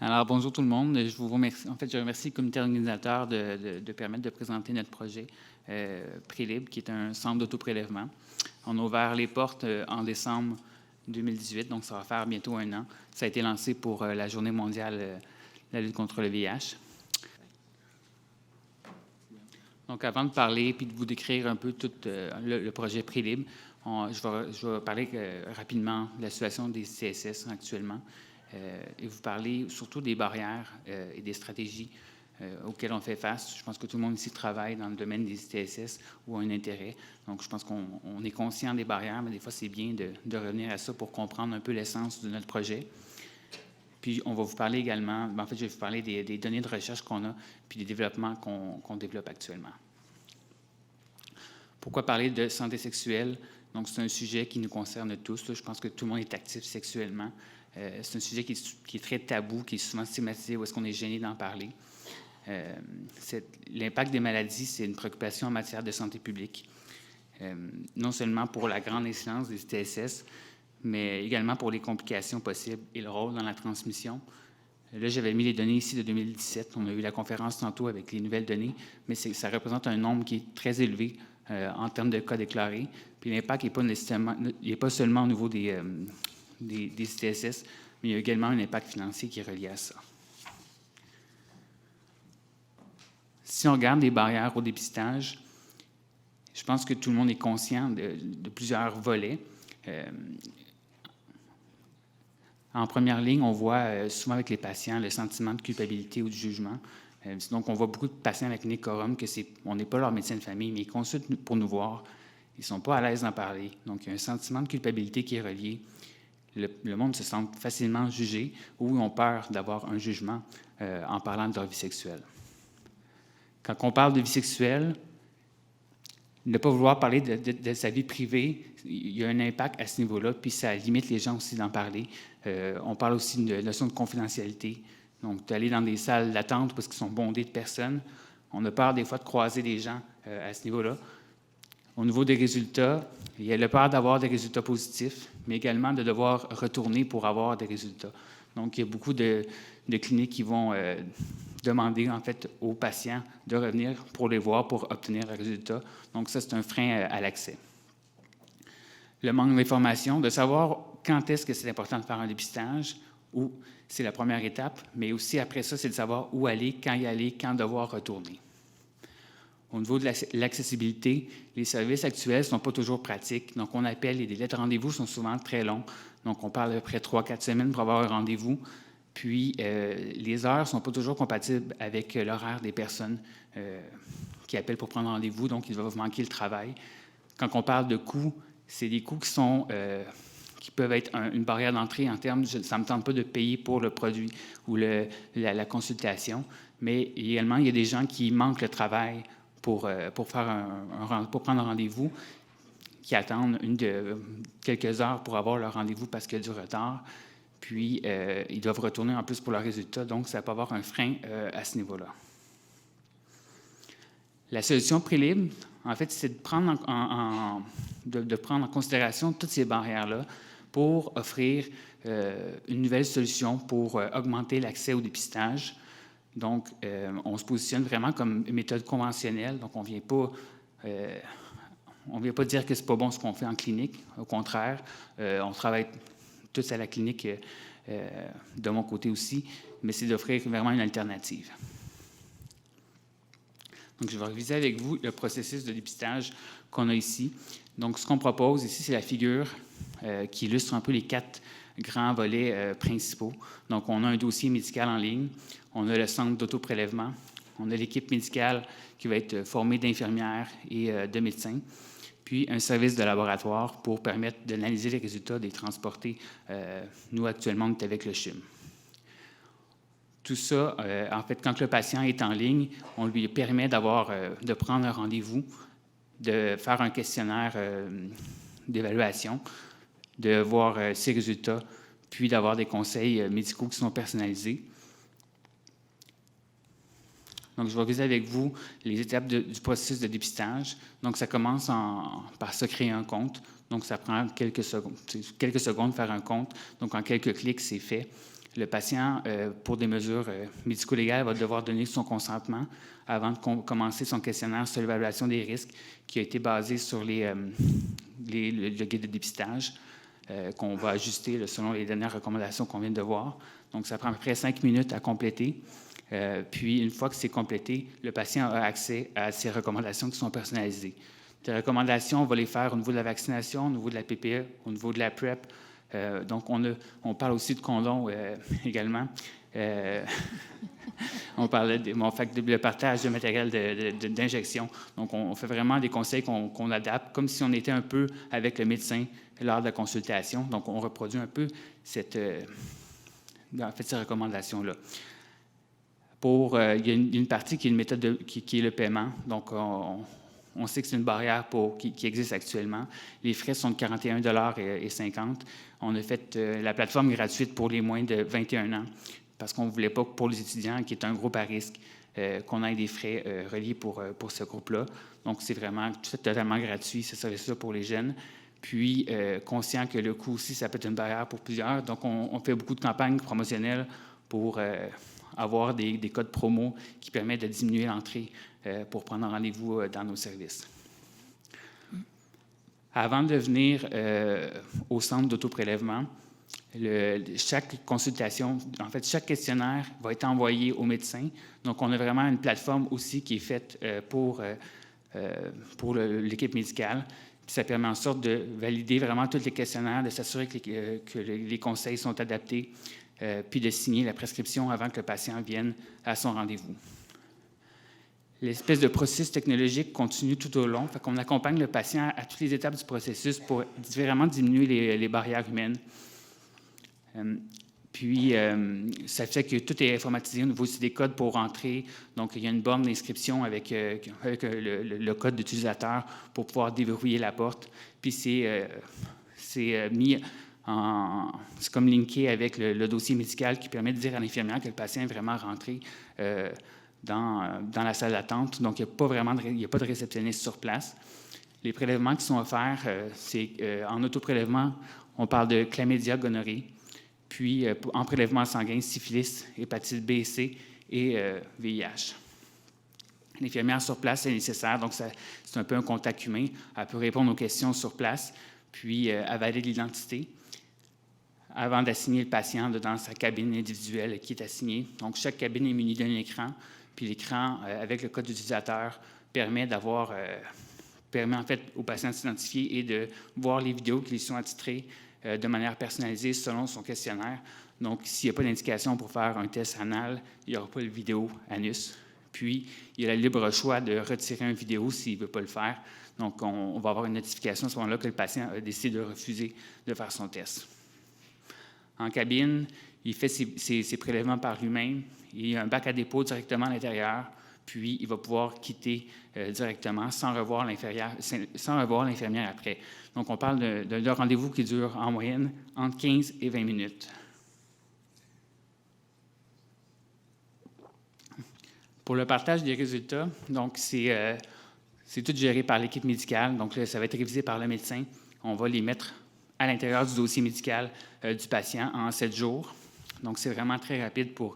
Alors, bonjour tout le monde. Je vous remercie. En fait, je remercie le comité organisateur de permettre de présenter notre projet Prélib, qui est un centre d'autoprélèvement. On a ouvert les portes en décembre 2018, donc ça va faire bientôt un an. Ça a été lancé pour la Journée mondiale de la lutte contre le VIH. Donc, avant de parler puis de vous décrire un peu tout le projet Prélib, je vais parler rapidement de la situation des CSS actuellement. Et vous parler surtout des barrières et des stratégies auxquelles on fait face. Je pense que tout le monde ici travaille dans le domaine des ITSS ou a un intérêt. Donc, je pense qu'on est conscient des barrières, mais des fois, c'est bien de revenir à ça pour comprendre un peu l'essence de notre projet. Puis, on va vous parler également, en fait, je vais vous parler des données de recherche qu'on a, puis des développements qu'on développe actuellement. Pourquoi parler de santé sexuelle? Donc, c'est un sujet qui nous concerne tous. Là. Je pense que tout le monde est actif sexuellement. C'est un sujet qui est très tabou, qui est souvent stigmatisé, où est-ce qu'on est gêné d'en parler. L'impact des maladies, c'est une préoccupation en matière de santé publique, non seulement pour la grande incidence des ITSS, mais également pour les complications possibles et le rôle dans la transmission. Là, j'avais mis les données ici de 2017. On a eu la conférence tantôt avec les nouvelles données, mais ça représente un nombre qui est très élevé en termes de cas déclarés. Puis l'impact n'est pas seulement au niveau des ITSS, mais il y a également un impact financier qui est relié à ça. Si on regarde les barrières au dépistage, je pense que tout le monde est conscient de plusieurs volets. En première ligne, on voit souvent avec les patients le sentiment de culpabilité ou de jugement. Donc, on voit beaucoup de patients avec nez quorum on n'est pas leur médecin de famille, mais ils consultent pour nous voir. Ils ne sont pas à l'aise d'en parler. Donc, il y a un sentiment de culpabilité qui est relié. Le monde se sent facilement jugé ou ils ont peur d'avoir un jugement en parlant de leur vie sexuelle. Quand on parle de vie sexuelle, ne pas vouloir parler de sa vie privée, il y a un impact à ce niveau-là, puis ça limite les gens aussi d'en parler. On parle aussi de notion de confidentialité. Donc, d'aller dans des salles d'attente parce qu'ils sont bondés de personnes. On a peur des fois de croiser des gens à ce niveau-là. Au niveau des résultats, il y a la peur d'avoir des résultats positifs, mais également de devoir retourner pour avoir des résultats. Donc, il y a beaucoup de cliniques qui vont demander en fait aux patients de revenir pour les voir, pour obtenir un résultat. Donc, ça, c'est un frein à l'accès. Le manque d'information, de savoir quand est-ce que c'est important de faire un dépistage, ou c'est la première étape, mais aussi après ça, c'est de savoir où aller, quand devoir retourner. Au niveau de l'accessibilité, les services actuels ne sont pas toujours pratiques. Donc, on appelle et les délais de rendez-vous sont souvent très longs. Donc, on parle d'à peu près 3-4 semaines pour avoir un rendez-vous. Puis, les heures ne sont pas toujours compatibles avec l'horaire des personnes qui appellent pour prendre rendez-vous. Donc, ils doivent manquer le travail. Quand on parle de coûts, c'est des coûts qui peuvent être une barrière d'entrée en termes de ça ne me tente pas de payer pour le produit ou la consultation. Mais également, il y a des gens qui manquent le travail pour prendre un rendez-vous, qui attendent quelques heures pour avoir leur rendez-vous parce qu'il y a du retard. Puis, ils doivent retourner en plus pour leurs résultats. Donc, ça peut avoir un frein à ce niveau-là. La solution Prélib, en fait, c'est de prendre en considération toutes ces barrières-là pour offrir une nouvelle solution pour augmenter l'accès au dépistage. Donc, on se positionne vraiment comme méthode conventionnelle. Donc, on ne vient pas dire que ce n'est pas bon ce qu'on fait en clinique. Au contraire, on travaille tous à la clinique de mon côté aussi, mais c'est d'offrir vraiment une alternative. Donc, je vais réviser avec vous le processus de dépistage qu'on a ici. Donc, ce qu'on propose ici, c'est la figure qui illustre un peu les 4 grands volets principaux. Donc, on a un dossier médical en ligne, on a le centre d'autoprélèvement, on a l'équipe médicale qui va être formée d'infirmières et de médecins, puis un service de laboratoire pour permettre d'analyser les résultats, de les transporter. Nous, actuellement, on est avec le CHUM. Tout ça, en fait, quand le patient est en ligne, on lui permet de prendre un rendez-vous, de faire un questionnaire d'évaluation, de voir ses résultats, puis d'avoir des conseils médicaux qui sont personnalisés. Donc, je vais reviser avec vous les étapes du processus de dépistage. Donc, ça commence par se créer un compte. Donc, ça prend quelques secondes de faire un compte. Donc, en quelques clics, c'est fait. Le patient, pour des mesures médico-légales, va devoir donner son consentement avant de commencer son questionnaire sur l'évaluation des risques qui a été basé sur le guide de dépistage qu'on va ajuster selon les dernières recommandations qu'on vient de voir. Donc, ça prend à peu près 5 minutes à compléter. Puis, une fois que c'est complété, le patient a accès à ces recommandations qui sont personnalisées. Les recommandations, on va les faire au niveau de la vaccination, au niveau de la PPE, au niveau de la PrEP. Donc, on parle aussi de condoms également. On parlait le partage de matériel d'injection. Donc, on fait vraiment des conseils qu'on adapte, comme si on était un peu avec le médecin lors de la consultation. Donc, on reproduit un peu ces recommandations-là. Il y a une partie qui est une méthode qui est le paiement. Donc, on sait que c'est une barrière qui existe actuellement. Les frais sont de 41,50 $. On a fait la plateforme gratuite pour les moins de 21 ans parce qu'on ne voulait pas que pour les étudiants, qui est un groupe à risque, qu'on ait des frais reliés pour ce groupe-là. Donc, c'est vraiment totalement gratuit, ce service-là pour les jeunes. Puis, conscient que le coût aussi, ça peut être une barrière pour plusieurs. Donc, on fait beaucoup de campagnes promotionnelles pour avoir des codes promo qui permettent de diminuer l'entrée pour prendre un rendez-vous dans nos services. Avant de venir au centre d'autoprélèvement, chaque consultation, en fait, chaque questionnaire va être envoyé au médecin. Donc, on a vraiment une plateforme aussi qui est faite pour l'équipe médicale. Puis ça permet en sorte de valider vraiment tous les questionnaires, de s'assurer que les conseils sont adaptés, puis de signer la prescription avant que le patient vienne à son rendez-vous. L'espèce de processus technologique continue tout au long. Fait qu'on accompagne le patient à toutes les étapes du processus pour vraiment diminuer les barrières humaines. Puis, ça fait que tout est informatisé au niveau des codes pour rentrer. Donc, il y a une borne d'inscription avec le code d'utilisateur pour pouvoir déverrouiller la porte. Puis, c'est mis c'est comme linké avec le dossier médical qui permet de dire à l'infirmière que le patient est vraiment rentré dans la salle d'attente. Donc, il n'y a pas de réceptionniste sur place. Les prélèvements qui sont offerts, c'est en autoprélèvement, on parle de chlamydia, gonorrhée. Puis, en prélèvement sanguin, syphilis, hépatite B et C et VIH. L'infirmière sur place, c'est nécessaire, donc c'est un peu un contact humain. Elle peut répondre aux questions sur place, puis avaler l'identité avant d'assigner le patient dans sa cabine individuelle qui est assignée. Donc, chaque cabine est munie d'un écran, puis l'écran, avec le code d'utilisateur, permet en fait au patient de s'identifier et de voir les vidéos qui lui sont attitrées de manière personnalisée selon son questionnaire. Donc, s'il n'y a pas d'indication pour faire un test anal, il n'y aura pas de vidéo anus. Puis, il y a le libre choix de retirer une vidéo s'il ne veut pas le faire. Donc, on va avoir une notification à ce moment-là que le patient a décidé de refuser de faire son test. En cabine, il fait ses prélèvements par lui-même. Il y a un bac à dépôt directement à l'intérieur. Puis, il va pouvoir quitter directement sans revoir l'infirmière après. Donc, on parle d'un rendez-vous qui dure en moyenne entre 15 et 20 minutes. Pour le partage des résultats, donc c'est tout géré par l'équipe médicale. Donc, là, ça va être révisé par le médecin. On va les mettre à l'intérieur du dossier médical du patient en 7 jours. Donc, c'est vraiment très rapide pour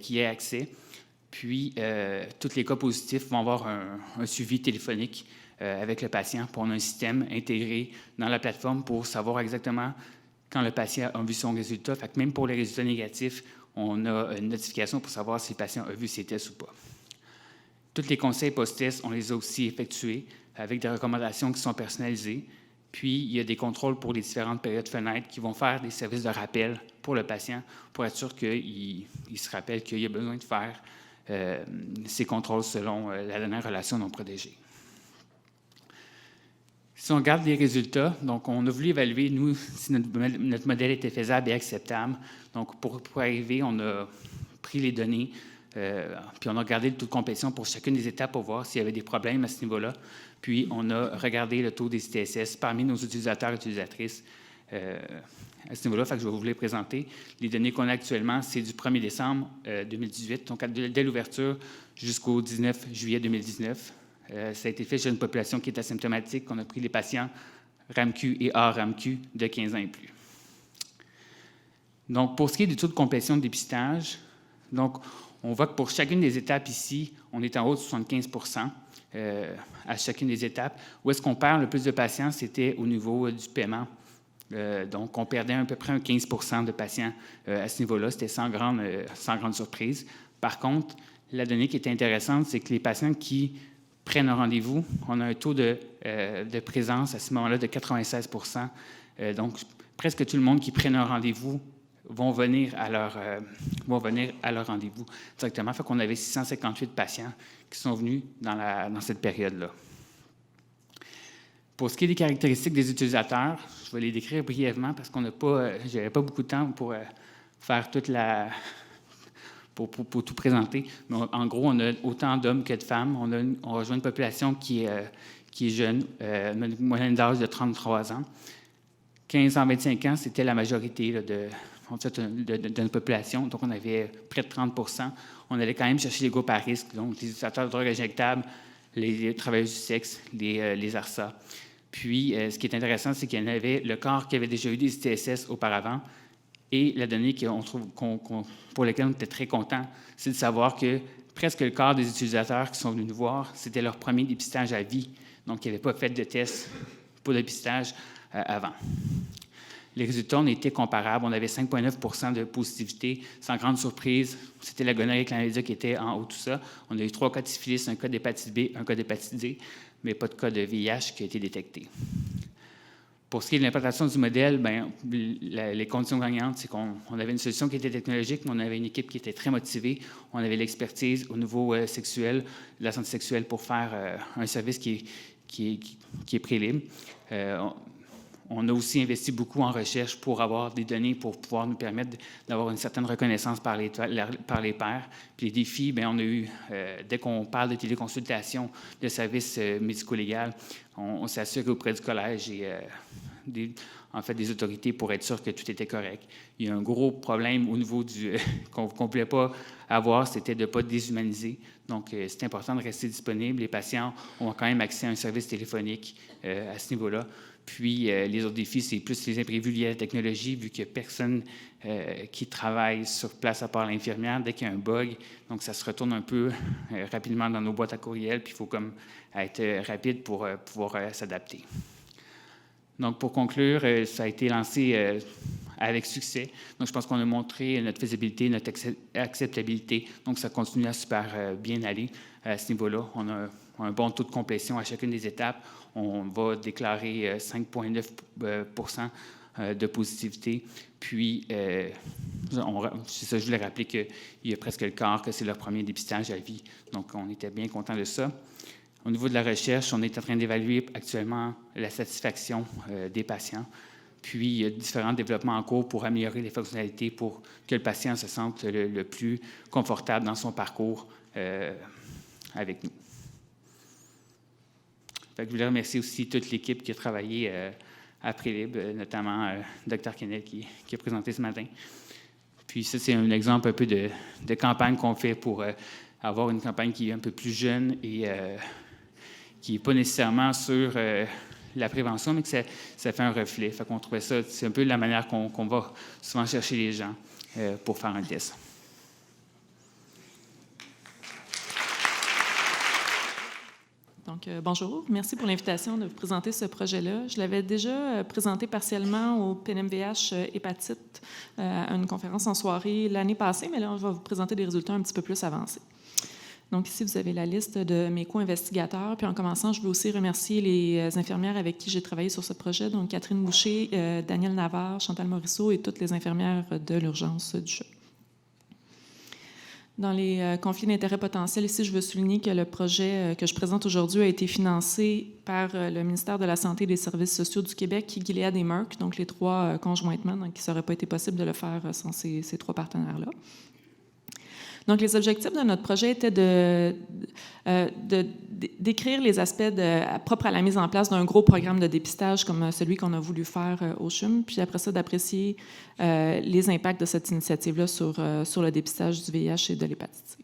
qu'il ait accès. Puis, tous les cas positifs vont avoir un suivi téléphonique avec le patient. Puis, on a un système intégré dans la plateforme pour savoir exactement quand le patient a vu son résultat. Fait que même pour les résultats négatifs, on a une notification pour savoir si le patient a vu ses tests ou pas. Tous les conseils post-test, on les a aussi effectués avec des recommandations qui sont personnalisées. Puis, il y a des contrôles pour les différentes périodes fenêtres qui vont faire des services de rappel pour le patient pour être sûr qu'il se rappelle qu'il a besoin de faire ces contrôles selon la dernière relation non protégée. Si on regarde les résultats, donc on a voulu évaluer, nous, si notre modèle était faisable et acceptable. Donc, pour arriver, on a pris les données, puis on a regardé le taux de complétion pour chacune des étapes pour voir s'il y avait des problèmes à ce niveau-là. Puis, on a regardé le taux des ITSS parmi nos utilisateurs et utilisatrices à ce niveau-là. Fait que je vais vous les présenter. Les données qu'on a actuellement, c'est du 1er décembre 2018, donc dès l'ouverture jusqu'au 19 juillet 2019. Ça a été fait sur une population qui est asymptomatique. On a pris les patients RAMQ et hors RAMQ de 15 ans et plus. Donc, pour ce qui est du taux de complétion de dépistage, donc, on voit que pour chacune des étapes ici, on est en haut de 75 à chacune des étapes. Où est-ce qu'on perd le plus de patients? C'était au niveau du paiement. Donc, on perdait à peu près un 15 de patients à ce niveau-là. C'était sans grande surprise. Par contre, la donnée qui est intéressante, c'est que les patients qui prennent un rendez-vous, on a un taux de présence à ce moment-là de 96 donc, presque tout le monde qui prenne un rendez-vous vont venir à leur rendez-vous directement. Fait qu'on avait 658 patients qui sont venus dans cette période-là. Pour ce qui est des caractéristiques des utilisateurs, je vais les décrire brièvement parce qu'on j'avais pas beaucoup de temps pour faire pour tout présenter. Mais en gros, on a autant d'hommes que de femmes. On rejoint une population qui est jeune, une moyenne d'âge de 33 ans. 15 à 25 ans, c'était la majorité de notre population. Donc, on avait près de 30 On allait quand même chercher les groupes à risque, donc les utilisateurs de drogues injectables, les travailleurs du sexe, les ARSA. Puis, ce qui est intéressant, c'est qu'il y en avait le corps qui avait déjà eu des ITSS auparavant. Et la donnée pour laquelle on était très content, c'est de savoir que presque le quart des utilisateurs qui sont venus nous voir, c'était leur premier dépistage à vie. Donc, ils n'avaient pas fait de test pour le dépistage avant. Les résultats, on était comparables. On avait 5,9 de positivité. Sans grande surprise, c'était la gonorrhée et la chlamydia qui était en haut de tout ça. On a eu 3 cas de syphilis, un cas d'hépatite B, un cas d'hépatite D, mais pas de cas de VIH qui a été détecté. Pour ce qui est de l'implantation du modèle, les conditions gagnantes, c'est qu'on avait une solution qui était technologique, mais on avait une équipe qui était très motivée. On avait l'expertise au niveau sexuel, de la santé sexuelle pour faire un service qui est prélibre. On a aussi investi beaucoup en recherche pour avoir des données pour pouvoir nous permettre d'avoir une certaine reconnaissance par les pairs. Puis les défis, on a eu, dès qu'on parle de téléconsultation, de services médico-légal, on s'assure auprès du collège et des autorités pour être sûr que tout était correct. Il y a un gros problème au niveau qu'on ne voulait pas avoir, c'était de ne pas déshumaniser. Donc, c'est important de rester disponible. Les patients ont quand même accès à un service téléphonique à ce niveau-là. Puis, les autres défis, c'est plus les imprévus liés à la technologie, vu qu'il n'y a personne qui travaille sur place à part l'infirmière dès qu'il y a un bug. Donc, ça se retourne un peu rapidement dans nos boîtes à courriel, puis il faut comme être rapide pour pouvoir s'adapter. Donc, pour conclure, ça a été lancé avec succès. Donc, je pense qu'on a montré notre faisabilité, notre acceptabilité. Donc, ça continue à super bien aller à ce niveau-là. On a un bon taux de complétion à chacune des étapes. On va déclarer 5,9 de positivité. Puis, c'est ça, je voulais rappeler qu'il y a presque le quart que c'est leur premier dépistage à vie. Donc, on était bien contents de ça. Au niveau de la recherche, on est en train d'évaluer actuellement la satisfaction des patients. Puis, il y a différents développements en cours pour améliorer les fonctionnalités pour que le patient se sente le plus confortable dans son parcours avec nous. Fait que je voulais remercier aussi toute l'équipe qui a travaillé à Prélib, notamment Dr. Kenneth qui a présenté ce matin. Puis ça, c'est un exemple un peu de campagne qu'on fait pour avoir une campagne qui est un peu plus jeune et qui n'est pas nécessairement sur la prévention, mais que ça fait un reflet. Fait qu'on trouvait ça, c'est un peu la manière qu'on va souvent chercher les gens pour faire un test. Donc, bonjour. Merci pour l'invitation de vous présenter ce projet-là. Je l'avais déjà présenté partiellement au PNMVH Hépatite à une conférence en soirée l'année passée, mais là, on va vous présenter des résultats un petit peu plus avancés. Donc, ici, vous avez la liste de mes co-investigateurs. Puis, en commençant, je veux aussi remercier les infirmières avec qui j'ai travaillé sur ce projet, donc Catherine Boucher, Danielle Navarre, Chantal Morisseau et toutes les infirmières de l'urgence du CHU. Dans les conflits d'intérêts potentiels, ici, je veux souligner que le projet que je présente aujourd'hui a été financé par le ministère de la Santé et des Services sociaux du Québec, Gilead et Merck, donc les 3 conjointement, donc il n'aurait pas été possible de le faire sans ces 3 partenaires-là. Donc, les objectifs de notre projet étaient d'écrire les aspects propres à la mise en place d'un gros programme de dépistage comme celui qu'on a voulu faire au CHUM, puis après ça, d'apprécier les impacts de cette initiative-là sur le dépistage du VIH et de l'hépatite C.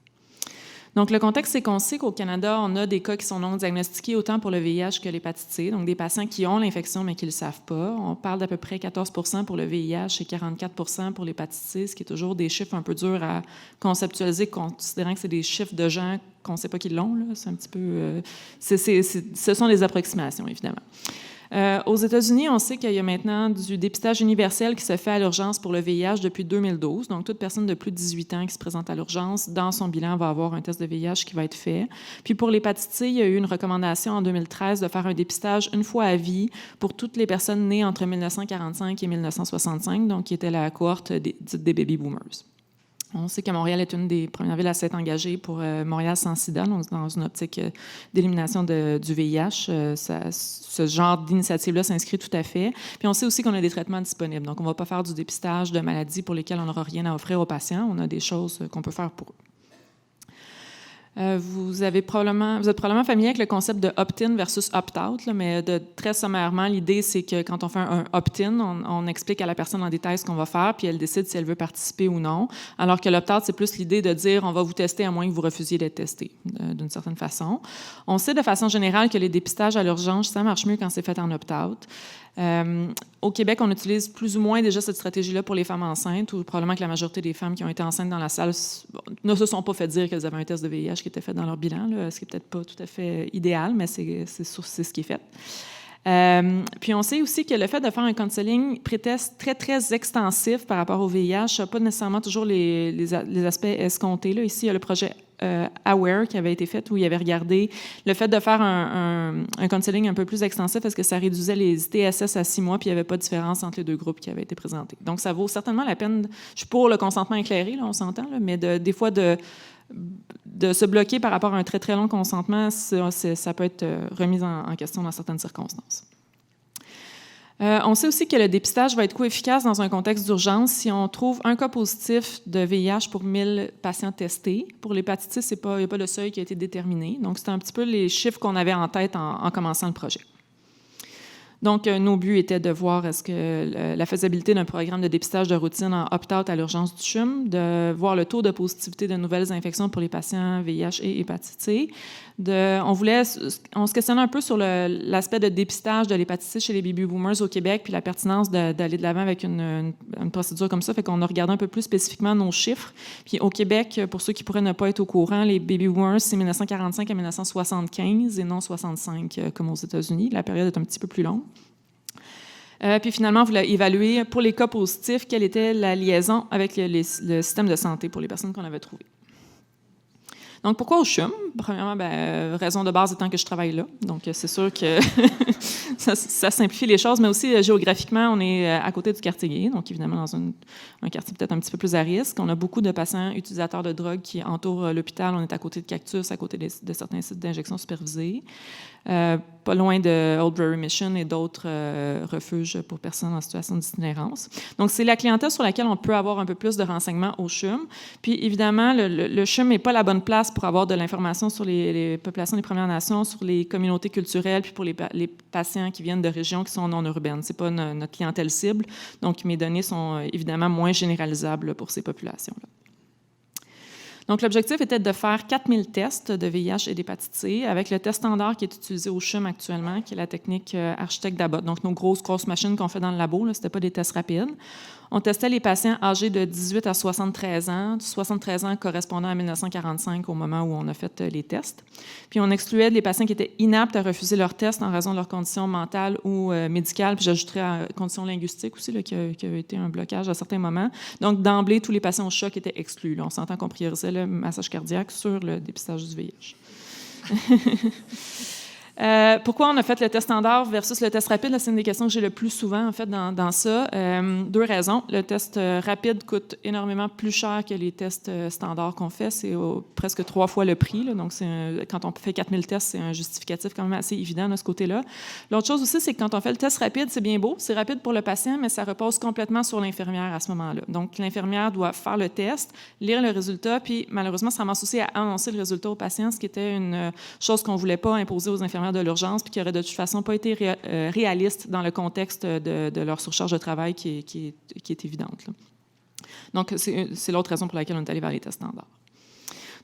Donc, le contexte, c'est qu'on sait qu'au Canada, on a des cas qui sont non diagnostiqués autant pour le VIH que l'hépatite C, donc des patients qui ont l'infection mais qui ne le savent pas. On parle d'à peu près 14 % pour le VIH et 44 % pour l'hépatite C, ce qui est toujours des chiffres un peu durs à conceptualiser, considérant que c'est des chiffres de gens qu'on ne sait pas qui l'ont. Là. C'est un petit peu... ce sont des approximations, évidemment. Aux États-Unis, on sait qu'il y a maintenant du dépistage universel qui se fait à l'urgence pour le VIH depuis 2012. Donc, toute personne de plus de 18 ans qui se présente à l'urgence, dans son bilan, va avoir un test de VIH qui va être fait. Puis, pour l'hépatite C, il y a eu une recommandation en 2013 de faire un dépistage une fois à vie pour toutes les personnes nées entre 1945 et 1965, donc qui était la cohorte des baby boomers. On sait que Montréal est une des premières villes à s'être engagée pour Montréal sans sida, donc dans une optique d'élimination du VIH. Ce genre d'initiative-là s'inscrit tout à fait. Puis on sait aussi qu'on a des traitements disponibles. Donc, on ne va pas faire du dépistage de maladies pour lesquelles on n'aura rien à offrir aux patients. On a des choses qu'on peut faire pour eux. Vous êtes probablement familier avec le concept de opt-in versus opt-out, mais très sommairement, l'idée, c'est que quand on fait un opt-in, on explique à la personne en détail ce qu'on va faire, puis elle décide si elle veut participer ou non. Alors que l'opt-out, c'est plus l'idée de dire on va vous tester à moins que vous refusiez d'être testé, d'une certaine façon. On sait de façon générale que les dépistages à l'urgence, ça marche mieux quand c'est fait en opt-out. Au Québec, on utilise plus ou moins déjà cette stratégie-là pour les femmes enceintes, ou probablement que la majorité des femmes qui ont été enceintes dans la salle ne se sont pas fait dire qu'elles avaient un test de VIH qui était fait dans leur bilan, là, ce qui n'est peut-être pas tout à fait idéal, mais c'est ce qui est fait. Puis on sait aussi que le fait de faire un counseling pré-test très, très extensif par rapport au VIH n'a pas nécessairement toujours les aspects escomptés. Là. Ici, il y a le projet AWARE qui avait été fait, où il avait regardé le fait de faire un counseling un peu plus extensif, est-ce que ça réduisait les TSS à 6 mois, puis il n'y avait pas de différence entre les deux groupes qui avaient été présentés. Donc, ça vaut certainement la peine. Je suis pour le consentement éclairé, là, on s'entend, là, mais des fois, de se bloquer par rapport à un très, très long consentement, ça peut être remis en question dans certaines circonstances. On sait aussi que le dépistage va être co-efficace dans un contexte d'urgence si on trouve un cas positif de VIH pour 1000 patients testés. Pour l'hépatite C, il n'y a pas de seuil qui a été déterminé. Donc, c'est un petit peu les chiffres qu'on avait en tête en commençant le projet. Donc, nos buts étaient de voir est-ce que la faisabilité d'un programme de dépistage de routine en opt-out à l'urgence du CHUM, de voir le taux de positivité de nouvelles infections pour les patients VIH et hépatite C. On se questionnait un peu sur l'aspect de dépistage de l'hépatite C chez les baby boomers au Québec, puis la pertinence d'aller de l'avant avec une procédure comme ça. Fait qu'on a regardé un peu plus spécifiquement nos chiffres. Puis au Québec, pour ceux qui pourraient ne pas être au courant, les baby boomers, c'est 1945 à 1975 et non 65 comme aux États-Unis. La période est un petit peu plus longue. Puis finalement, on voulait évaluer pour les cas positifs quelle était la liaison avec le système de santé pour les personnes qu'on avait trouvées. Donc, pourquoi au CHUM? Premièrement, raison de base étant que je travaille là. Donc, c'est sûr que ça simplifie les choses, mais aussi géographiquement, on est à côté du quartier gay, donc évidemment dans un quartier peut-être un petit peu plus à risque. On a beaucoup de patients utilisateurs de drogue qui entourent l'hôpital. On est à côté de Cactus, à côté de certains sites d'injection supervisés. Pas loin de Old Prairie Mission et d'autres refuges pour personnes en situation d'itinérance. Donc, c'est la clientèle sur laquelle on peut avoir un peu plus de renseignements au CHUM. Puis, évidemment, le CHUM n'est pas la bonne place pour avoir de l'information sur les populations des Premières Nations, sur les communautés culturelles, puis pour les patients qui viennent de régions qui sont non urbaines. Ce n'est pas notre clientèle cible. Donc, mes données sont évidemment moins généralisables pour ces populations-là. Donc, l'objectif était de faire 4000 tests de VIH et d'hépatite C avec le test standard qui est utilisé au CHUM actuellement, qui est la technique architecte d'Abbott. Donc, nos grosses machines qu'on fait dans le labo, ce n'était pas des tests rapides. On testait les patients âgés de 18 à 73 ans, 73 ans correspondant à 1945 au moment où on a fait les tests. Puis, on excluait les patients qui étaient inaptes à refuser leurs tests en raison de leur condition mentale ou médicale. Puis, j'ajouterais à condition linguistique aussi, là, qui a été un blocage à certains moments. Donc, d'emblée, tous les patients au choc étaient exclus. Là, on s'entend qu'on priorisait le massage cardiaque sur le dépistage du VIH. Pourquoi on a fait le test standard versus le test rapide? C'est une des questions que j'ai le plus souvent en fait, dans ça. 2 raisons. Le test rapide coûte énormément plus cher que les tests standards qu'on fait. C'est presque 3 fois le prix. Là. Donc, quand on fait 4000 tests, c'est un justificatif quand même assez évident de ce côté-là. L'autre chose aussi, c'est que quand on fait le test rapide, c'est bien beau. C'est rapide pour le patient, mais ça repose complètement sur l'infirmière à ce moment-là. Donc, l'infirmière doit faire le test, lire le résultat, puis malheureusement, ça ramasse aussi à annoncer le résultat au patient, ce qui était une chose qu'on ne voulait pas imposer aux infirmières de l'urgence, puis qui n'aurait de toute façon pas été réaliste dans le contexte de leur surcharge de travail qui est évidente. Là. Donc, c'est l'autre raison pour laquelle on est allé vers les tests standards.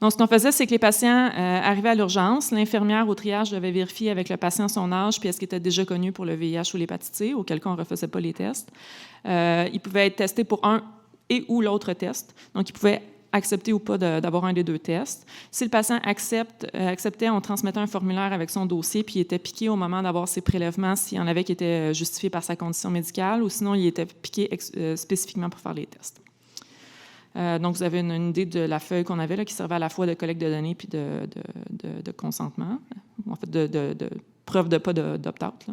Donc, ce qu'on faisait, c'est que les patients arrivaient à l'urgence. L'infirmière au triage devait vérifier avec le patient son âge puis est-ce qu'il était déjà connu pour le VIH ou l'hépatite C, auquel cas on ne refaisait pas les tests. Il pouvait être testé pour un et ou l'autre test. Donc, il pouvait accepter ou pas d'avoir un des deux tests. Si le patient acceptait, on transmettait un formulaire avec son dossier, puis il était piqué au moment d'avoir ses prélèvements s'il y en avait qui étaient justifiés par sa condition médicale, ou sinon il était piqué spécifiquement pour faire les tests. Donc, vous avez une idée de la feuille qu'on avait, là, qui servait à la fois de collecte de données puis de consentement, en fait, de preuve de pas d'opt-out.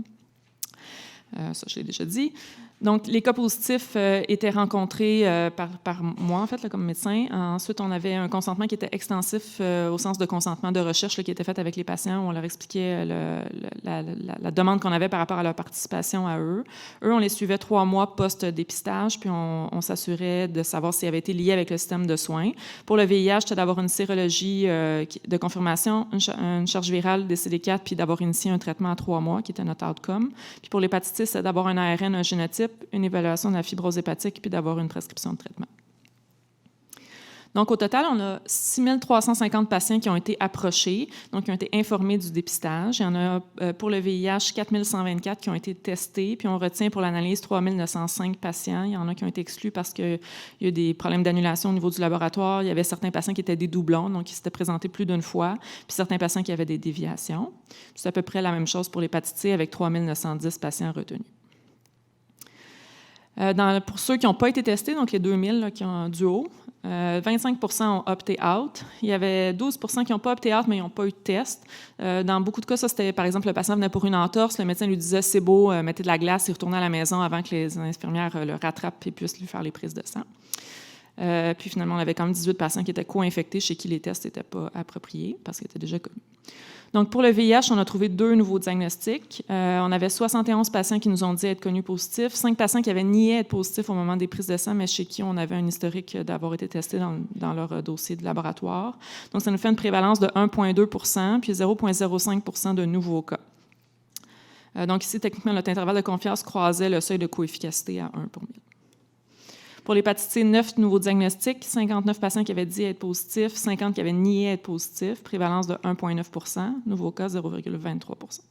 Ça, je l'ai déjà dit. Donc, les cas positifs étaient rencontrés par moi, en fait, là, comme médecin. Ensuite, on avait un consentement qui était extensif au sens de consentement de recherche là, qui était fait avec les patients, où on leur expliquait la demande qu'on avait par rapport à leur participation à eux. Eux, on les suivait 3 mois post-dépistage, puis on s'assurait de savoir s'ils avaient été liés avec le système de soins. Pour le VIH, c'était d'avoir une sérologie de confirmation, une charge virale des CD4, puis d'avoir initié un traitement à 3 mois, qui était notre outcome. Puis pour l'hépatite C, c'est d'avoir un ARN, un génotype, une évaluation de la fibrose hépatique, puis d'avoir une prescription de traitement. Donc, au total, on a 6 350 patients qui ont été approchés, donc qui ont été informés du dépistage. Il y en a pour le VIH 4 124 qui ont été testés, puis on retient pour l'analyse 3 905 patients. Il y en a qui ont été exclus parce qu'il y a eu des problèmes d'annulation au niveau du laboratoire. Il y avait certains patients qui étaient des doublons, donc qui s'étaient présentés plus d'une fois, puis certains patients qui avaient des déviations. C'est à peu près la même chose pour l'hépatite C avec 3 910 patients retenus. Pour ceux qui n'ont pas été testés, donc les 2000 là, qui ont du haut, 25 ont opté out. Il y avait 12 qui n'ont pas opté out, mais ils n'ont pas eu de test. Dans beaucoup de cas, ça, c'était, par exemple, le patient venait pour une entorse, le médecin lui disait « c'est beau, mettez de la glace », il retournait à la maison avant que les infirmières le rattrapent et puissent lui faire les prises de sang. Puis finalement, on avait quand même 18 patients qui étaient co-infectés, chez qui les tests n'étaient pas appropriés, parce qu'ils étaient déjà connus. Donc, pour le VIH, on a trouvé 2 nouveaux diagnostics. On avait 71 patients qui nous ont dit être connus positifs, 5 patients qui avaient nié être positifs au moment des prises de sang, mais chez qui on avait un historique d'avoir été testés dans leur dossier de laboratoire. Donc, ça nous fait une prévalence de 1,2 % puis 0,05 % de nouveaux cas. Donc, ici, techniquement, notre intervalle de confiance croisait le seuil de coefficacité à 1 pour 1000. Pour l'hépatite C, 9 nouveaux diagnostics, 59 patients qui avaient dit être positifs, 50 qui avaient nié être positifs, prévalence de 1,9 %, nouveau cas 0,23 %.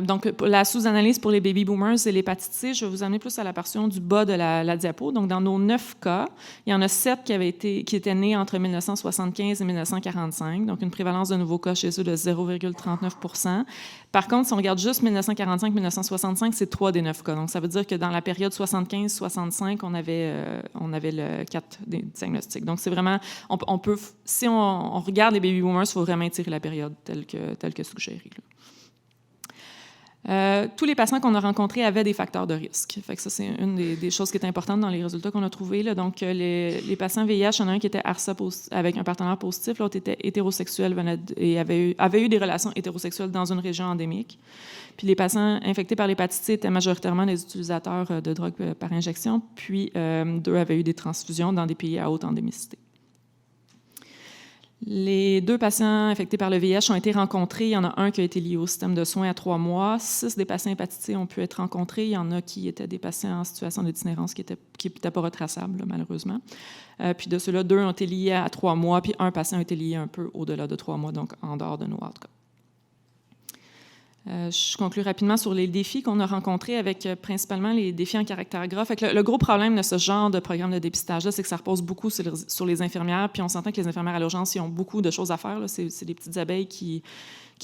Donc, la sous-analyse pour les baby boomers et l'hépatite C, je vais vous amener plus à la portion du bas de la diapo. Donc, dans nos 9 cas, il y en a 7 qui étaient nés entre 1975 et 1945, donc une prévalence de nouveaux cas chez eux de 0,39 %. Par contre, si on regarde juste 1945-1965, c'est 3 des 9 cas. Donc, ça veut dire que dans la période 75-65, on avait le 4 des diagnostics. Donc, c'est vraiment, si on regarde les baby boomers, il faut vraiment étirer la période telle que suggérée. Tous les patients qu'on a rencontrés avaient des facteurs de risque. Fait que ça, c'est une des choses qui est importante dans les résultats qu'on a trouvés. Là. Donc, les patients VIH, il y en a un qui était ARSA avec un partenaire positif, l'autre était hétérosexuel et avait eu des relations hétérosexuelles dans une région endémique. Puis les patients infectés par l'hépatite C étaient majoritairement des utilisateurs de drogues par injection, puis 2 avaient eu des transfusions dans des pays à haute endémicité. Les 2 patients infectés par le VIH ont été rencontrés. Il y en a un qui a été lié au système de soins à 3 mois. 6 des patients hépatique C ont pu être rencontrés. Il y en a qui étaient des patients en situation d'itinérance qui n'étaient pas retraçables, malheureusement. Puis de ceux-là, 2 ont été liés à 3 mois, puis un patient a été lié un peu au-delà de 3 mois, donc en dehors de nos outcomes. Je conclue rapidement sur les défis qu'on a rencontrés avec principalement les défis en caractère gras. Fait que le gros problème de ce genre de programme de dépistage-là, c'est que ça repose beaucoup sur les infirmières, puis on s'entend que les infirmières à l'urgence, ils ont beaucoup de choses à faire. C'est des petites abeilles qui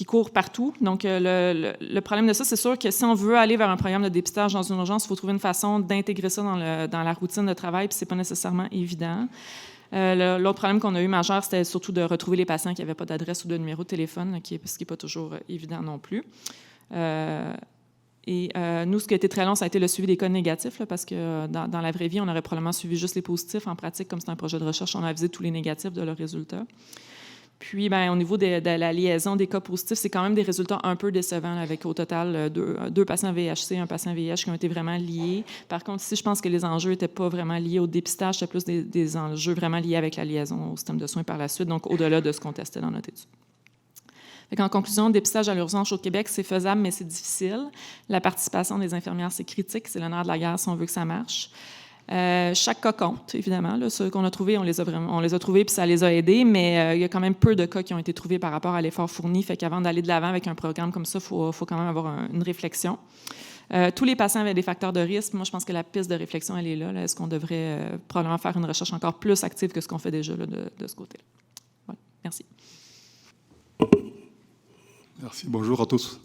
courent partout. Donc, le problème de ça, c'est sûr que si on veut aller vers un programme de dépistage dans une urgence, il faut trouver une façon d'intégrer ça dans la routine de travail, puis c'est pas nécessairement évident. L'autre problème qu'on a eu majeur, c'était surtout de retrouver les patients qui n'avaient pas d'adresse ou de numéro de téléphone, ce qui n'est pas toujours évident non plus. Nous, ce qui a été très long, ça a été le suivi des cas négatifs, là, parce que dans la vraie vie, on aurait probablement suivi juste les positifs. En pratique, comme c'est un projet de recherche, on a visé tous les négatifs de leurs résultats. Puis, au niveau de la liaison des cas positifs, c'est quand même des résultats un peu décevants, là, avec au total 2 patients VIH-C, un patient VIH qui ont été vraiment liés. Par contre, ici, je pense que les enjeux n'étaient pas vraiment liés au dépistage, c'était plus des enjeux vraiment liés avec la liaison au système de soins par la suite, donc au-delà de ce qu'on testait dans notre étude. En conclusion, le dépistage à l'urgence au Québec, c'est faisable, mais c'est difficile. La participation des infirmières, c'est critique, c'est le nerf de la guerre si on veut que ça marche. Chaque cas compte, évidemment. Là, ceux qu'on a trouvés, on les a trouvés puis ça les a aidés, mais il y a quand même peu de cas qui ont été trouvés par rapport à l'effort fourni. Fait qu'avant d'aller de l'avant avec un programme comme ça, il faut quand même avoir une réflexion. Tous les patients avaient des facteurs de risque. Moi, je pense que la piste de réflexion, elle est là. Est-ce qu'on devrait probablement faire une recherche encore plus active que ce qu'on fait déjà là, de ce côté-là? Voilà. Merci. Merci. Bonjour à tous.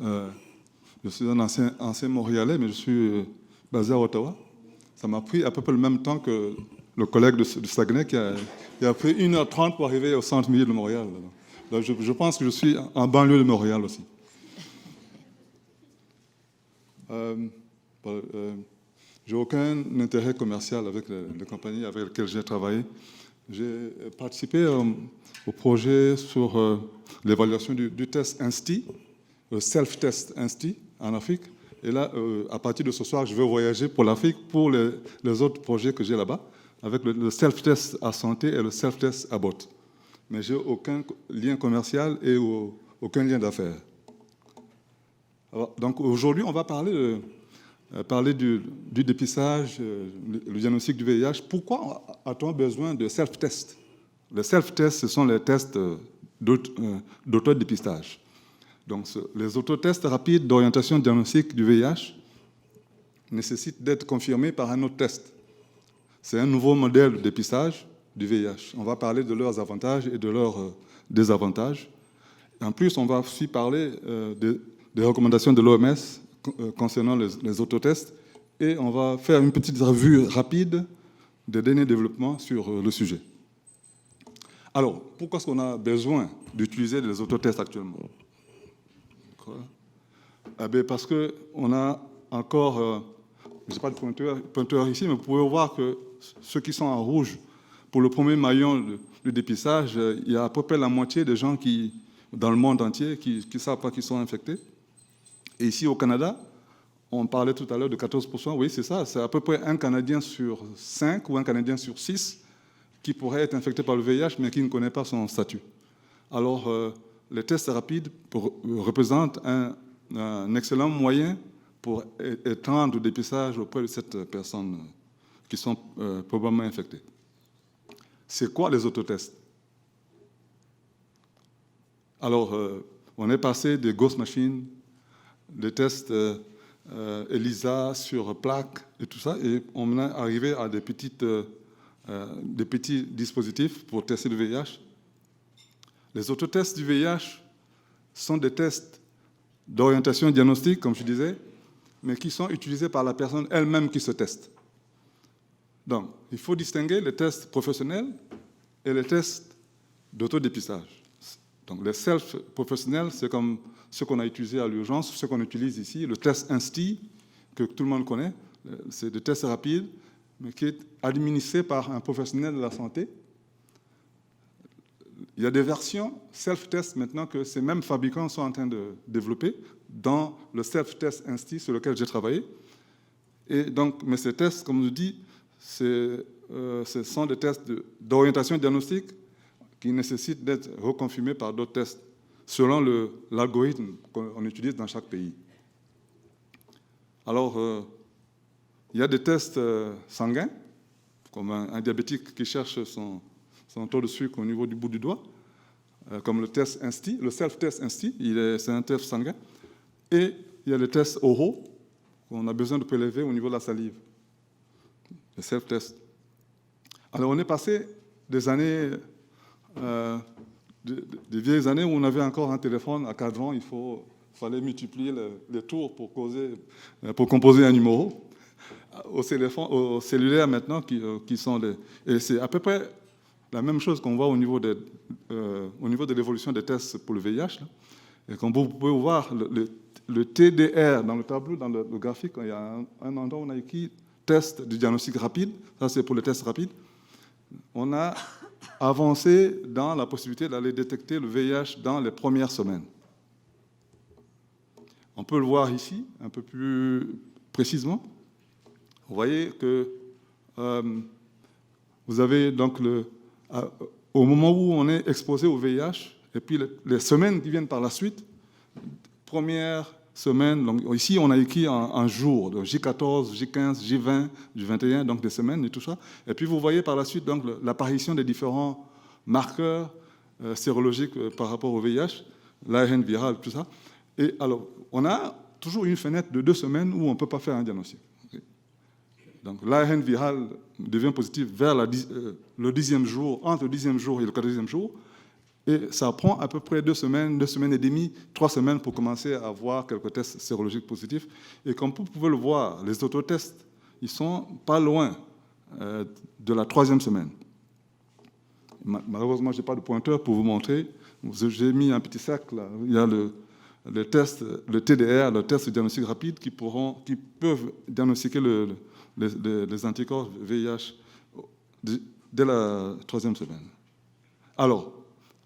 Je suis un ancien Montréalais, mais je suis basé à Ottawa. Ça m'a pris à peu près le même temps que le collègue de Saguenay qui a pris 1h30 pour arriver au centre-ville de Montréal. Donc, je pense que je suis en banlieue de Montréal aussi. J'ai aucun intérêt commercial avec les compagnies avec lesquelles j'ai travaillé. J'ai participé au projet sur l'évaluation du test INSTI, le self-test INSTI en Afrique. Et là, à partir de ce soir, je vais voyager pour l'Afrique pour les autres projets que j'ai là-bas, avec le self-test à santé et le self-test à botte. Mais je n'ai aucun lien commercial et aucun lien d'affaires. Donc aujourd'hui, on va parler du dépistage, le diagnostic du VIH. Pourquoi a-t-on besoin de self-test? Les self-tests, ce sont les tests d'autodépistage. Donc, les autotests rapides d'orientation diagnostique du VIH nécessitent d'être confirmés par un autre test. C'est un nouveau modèle de dépistage du VIH. On va parler de leurs avantages et de leurs désavantages. En plus, on va aussi parler des recommandations de l'OMS concernant les autotests et on va faire une petite revue rapide des derniers développements sur le sujet. Alors, pourquoi est-ce qu'on a besoin d'utiliser les autotests actuellement? Parce qu'on a encore, je n'ai pas de pointeur ici, mais vous pouvez voir que ceux qui sont en rouge, pour le premier maillon de dépistage, il y a à peu près la moitié des gens dans le monde entier qui ne savent pas qu'ils sont infectés. Et ici au Canada, on parlait tout à l'heure de 14%, oui c'est ça, c'est à peu près un Canadien sur 5 ou un Canadien sur 6 qui pourrait être infecté par le VIH, mais qui ne connaît pas son statut. Alors, les tests rapides représentent un excellent moyen pour étendre le dépistage auprès de cette personne qui sont probablement infectées. C'est quoi les autotests? Alors, on est passé des ghost machines, des tests ELISA sur plaque et tout ça, et on est arrivé à des petits dispositifs pour tester le VIH. Les autotests du VIH sont des tests d'orientation diagnostique, comme je disais, mais qui sont utilisés par la personne elle-même qui se teste. Donc, il faut distinguer les tests professionnels et les tests d'autodépistage. Donc, les self-professionnels, c'est comme ce qu'on a utilisé à l'urgence, ce qu'on utilise ici, le test INSTI, que tout le monde connaît, c'est des tests rapides, mais qui est administré par un professionnel de la santé. Il y a des versions self-test maintenant que ces mêmes fabricants sont en train de développer dans le self-test INSTI sur lequel j'ai travaillé. Et donc, mais ces tests, comme je dis, ce sont des tests d'orientation diagnostique qui nécessitent d'être reconfirmés par d'autres tests selon l'algorithme qu'on utilise dans chaque pays. Alors, il y a des tests sanguins, comme un diabétique qui cherche son taux de sucre au niveau du bout du doigt, comme le test INSTI, le self-test INSTI, c'est un test sanguin. Et il y a les tests oraux, qu'on a besoin de prélever au niveau de la salive, le self-test. Alors on est passé des années, des vieilles années où on avait encore un téléphone à cadran, il fallait multiplier les tours pour composer un numéro, au cellulaire maintenant, qui sont et c'est à peu près la même chose qu'on voit au niveau de l'évolution des tests pour le VIH. Là. Et comme vous pouvez voir, le TDR dans le tableau, dans le graphique, il y a un endroit où on a écrit test de diagnostic rapide. Ça, c'est pour les tests rapides. On a avancé dans la possibilité d'aller détecter le VIH dans les premières semaines. On peut le voir ici, un peu plus précisément. Vous voyez que vous avez donc au moment où on est exposé au VIH, et puis les semaines qui viennent par la suite, première semaine. Donc, ici, on a écrit en jours, donc J14, J15, J20, J21, donc des semaines et tout ça. Et puis, vous voyez par la suite donc, l'apparition des différents marqueurs sérologiques par rapport au VIH, l'ARN viral, tout ça. Et alors, on a toujours une fenêtre de 2 semaines où on ne peut pas faire un diagnostic. Donc, l'ARN viral devient positif vers le 10e jour, entre le 10e jour et le 14e jour. Et ça prend à peu près 2 semaines et demie, 3 semaines pour commencer à avoir quelques tests sérologiques positifs. Et comme vous pouvez le voir, les autotests, ils sont pas loin de la 3e semaine. Malheureusement, je n'ai pas de pointeur pour vous montrer. J'ai mis un petit cercle là. Il y a le test, le TDR, le test de diagnostic rapide, qui peuvent diagnostiquer les anticorps VIH dès la 3e semaine. Alors,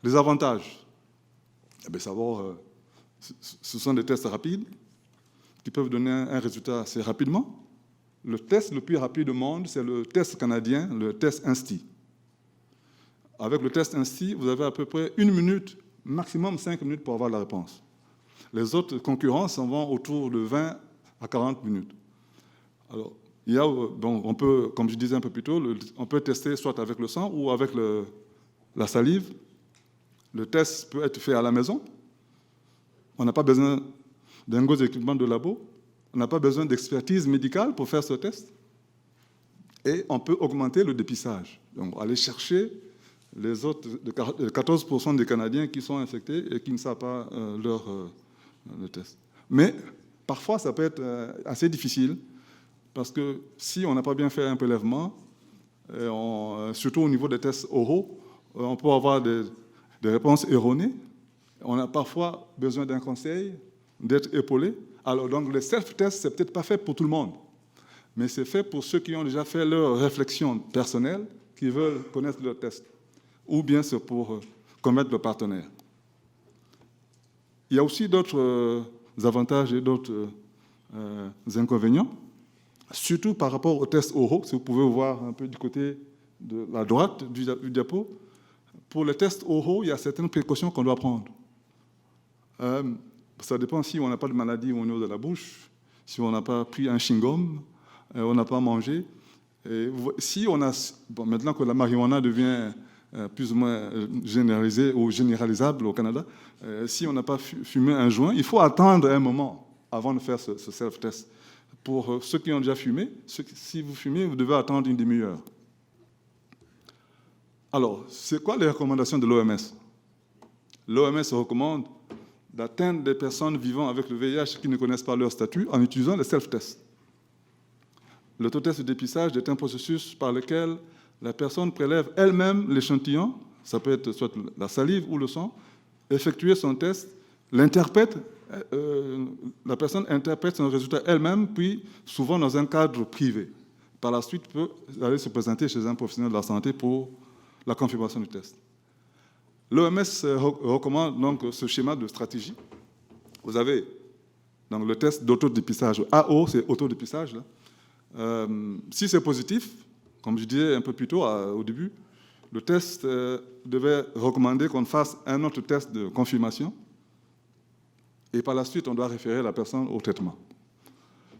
les avantages, ce sont des tests rapides qui peuvent donner un résultat assez rapidement. Le test le plus rapide au monde, c'est le test canadien, le test INSTI. Avec le test INSTI, vous avez à peu près 1 minute, maximum 5 minutes pour avoir la réponse. Les autres concurrents s'en vont autour de 20 à 40 minutes. Alors, on peut, comme je disais un peu plus tôt, on peut tester soit avec le sang ou avec la salive. Le test peut être fait à la maison. On n'a pas besoin d'un gros équipement de labo. On n'a pas besoin d'expertise médicale pour faire ce test. Et on peut augmenter le dépistage. Donc, aller chercher les autres 14% des Canadiens qui sont infectés et qui ne savent pas le test. Mais parfois, ça peut être assez difficile parce que si on n'a pas bien fait un prélèvement, surtout au niveau des tests oraux, on peut avoir des réponses erronées. On a parfois besoin d'un conseil, d'être épaulé. Alors, donc, le self-test, c'est peut-être pas fait pour tout le monde, mais c'est fait pour ceux qui ont déjà fait leur réflexion personnelle, qui veulent connaître leur test, ou bien c'est pour connaître le partenaire. Il y a aussi d'autres avantages et d'autres inconvénients, surtout par rapport aux tests oraux, si vous pouvez voir un peu du côté de la droite du diapo. Pour les tests oraux, il y a certaines précautions qu'on doit prendre. Ça dépend si on n'a pas de maladie au niveau de la bouche, si on n'a pas pris un chewing-gum, on n'a pas mangé. Et si on a, maintenant que la marijuana devient plus ou moins généralisée ou généralisable au Canada, si on n'a pas fumé un joint, il faut attendre un moment avant de faire ce self-test. Pour ceux qui ont déjà fumé, si vous fumez, vous devez attendre une demi-heure. Alors, c'est quoi les recommandations de l'OMS? L'OMS recommande d'atteindre des personnes vivant avec le VIH qui ne connaissent pas leur statut en utilisant le self-test. L'autotest de dépistage est un processus par lequel la personne prélève elle-même l'échantillon, ça peut être soit la salive ou le sang, effectuer son test, l'interprète, la personne interprète son résultat elle-même, puis souvent dans un cadre privé. Par la suite, peut aller se présenter chez un professionnel de la santé pour la confirmation du test. L'OMS recommande donc ce schéma de stratégie. Vous avez donc le test d'autodépistage. AO, c'est autodépistage. Si c'est positif, comme je disais un peu plus tôt au début, le test devait recommander qu'on fasse un autre test de confirmation et par la suite, on doit référer la personne au traitement.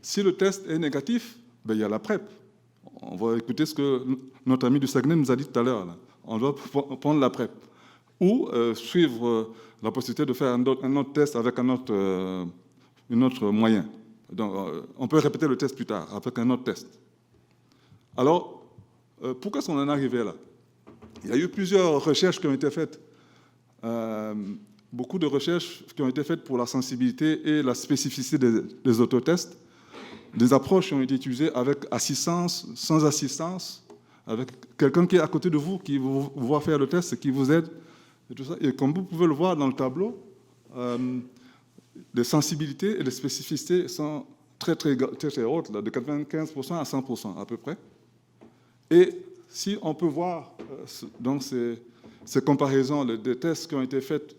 Si le test est négatif, il y a la PrEP. On va écouter ce que notre ami du Saguenay nous a dit tout à l'heure. On doit prendre la PrEP. Ou suivre la possibilité de faire un autre test avec un autre moyen. Donc, on peut répéter le test plus tard avec un autre test. Alors, pourquoi est-ce qu'on en est arrivé là? Il y a eu plusieurs recherches qui ont été faites. Beaucoup de recherches qui ont été faites pour la sensibilité et la spécificité des autotests. Des approches qui ont été utilisées avec assistance, sans assistance, avec quelqu'un qui est à côté de vous, qui vous voit faire le test, qui vous aide. Et, tout ça. Et comme vous pouvez le voir dans le tableau, les sensibilités et les spécificités sont très, très, très, très hautes, là, de 95% à 100% à peu près. Et si on peut voir donc ces comparaisons des tests qui ont été faits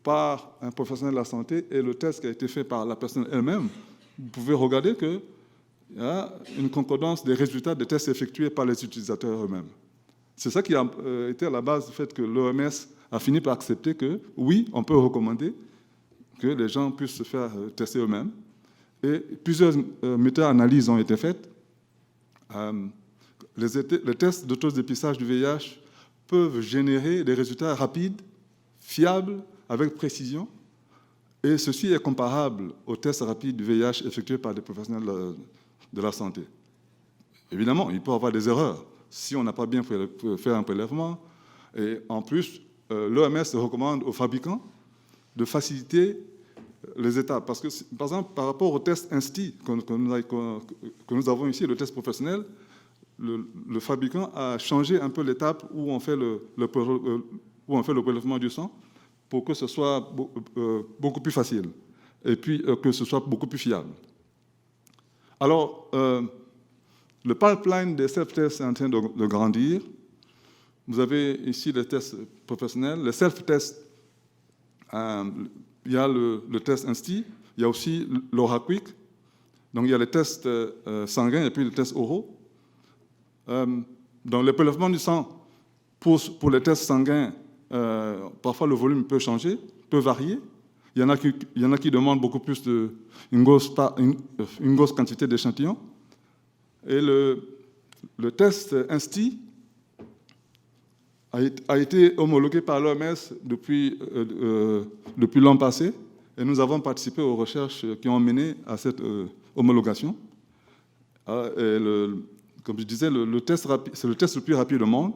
par un professionnel de la santé et le test qui a été fait par la personne elle-même, vous pouvez regarder qu'il y a une concordance des résultats des tests effectués par les utilisateurs eux-mêmes. C'est ça qui a été à la base du fait que l'OMS a fini par accepter que, oui, on peut recommander que les gens puissent se faire tester eux-mêmes. Et plusieurs méta-analyses ont été faites. Les tests de taux de dépistage du VIH peuvent générer des résultats rapides, fiables, avec précision. Et ceci est comparable aux tests rapides du VIH effectués par des professionnels de la santé. Évidemment, il peut y avoir des erreurs si on n'a pas bien fait un prélèvement. Et en plus, l'OMS recommande aux fabricants de faciliter les étapes. Parce que, par exemple, par rapport au test INSTI que nous avons ici, le test professionnel, le fabricant a changé un peu l'étape où on fait le prélèvement du sang pour que ce soit beaucoup plus facile et puis que ce soit beaucoup plus fiable. Alors, le pipeline des self-tests est en train de grandir. Vous avez ici les tests professionnels. Les self-tests, il y a le test INSTI, il y a aussi l'ORAQUIC. Donc, il y a les tests sanguins et puis les tests oraux. Dans le prélèvement du sang, pour les tests sanguins, parfois le volume peut changer, peut varier. Il y en a qui demandent beaucoup plus une grosse quantité d'échantillons. Et le test INSTI a été homologué par l'OMS depuis l'an passé, et nous avons participé aux recherches qui ont mené à cette homologation. Comme je disais, c'est le test le plus rapide au monde.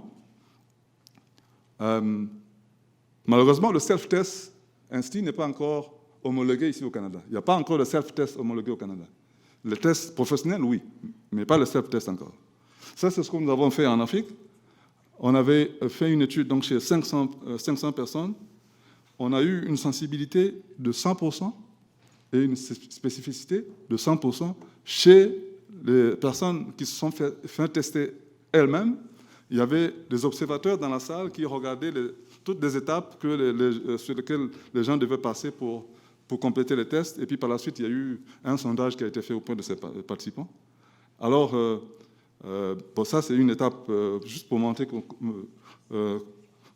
Malheureusement, le self-test INSTI n'est pas encore homologué ici au Canada. Il n'y a pas encore de self-test homologué au Canada. Le test professionnel, oui, mais pas le self-test encore. Ça, c'est ce que nous avons fait en Afrique. On avait fait une étude donc, chez 500 personnes. On a eu une sensibilité de 100% et une spécificité de 100% chez les personnes qui se sont fait tester elles-mêmes. Il y avait des observateurs dans la salle qui regardaient toutes les étapes sur lesquelles les gens devaient passer pour compléter les tests. Et puis par la suite, il y a eu un sondage qui a été fait auprès de ces participants. Alors, ça, c'est une étape juste pour montrer